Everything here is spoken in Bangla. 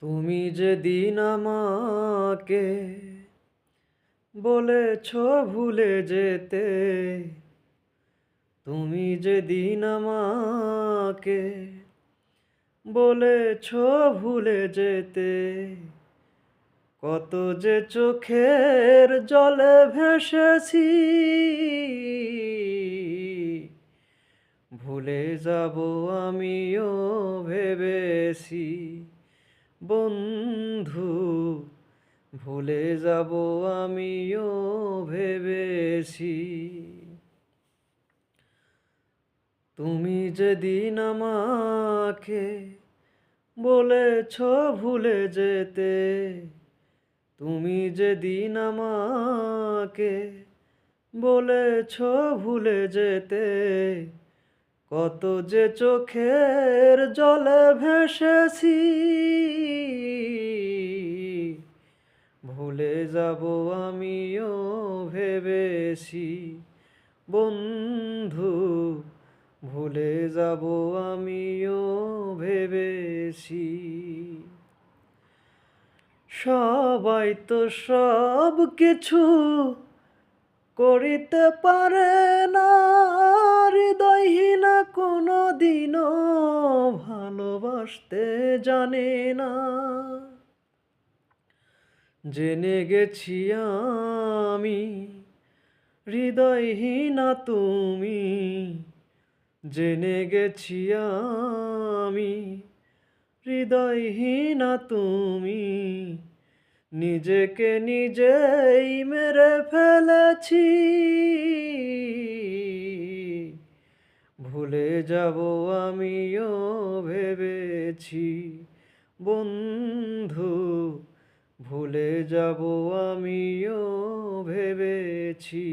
তুমি যেদিন আমাকে বলেছ ভুলে যেতে, তুমি যেদিন আমাকে বলেছ ভুলে যেতে, কত যে চোখের জলে ভেসেছি, ভুলে যাব আমিও ভেবেছি বন্ধু, ভুলে যাব আমিও ভেবেছি। তুমি যেদিন আমাকে বলেছ ভুলে যেতে, তুমি যেদিন আমাকে বলেছ ভুলে যেতে, কত যে চোখের জলে ভেসেছি, ভুলে যাব আমিও ভেবেছি বন্ধু, ভুলে যাব আমিও ভেবেছি। সবাই তো সব কিছু করিতে পারে না, হৃদয়হীনা কোনো দিনও ভালোবাসতে জানে না। জেনে গেছি আমি হৃদয়হীনা তুমি, জেনে গেছি আমি হৃদয়হীনা তুমি, নিজেকে নিজেই মেরে ফেলেছি, ভুলে যাব আমিও ভেবেছি বন্ধু, ভুলে যাব আমিও ভেবেছি।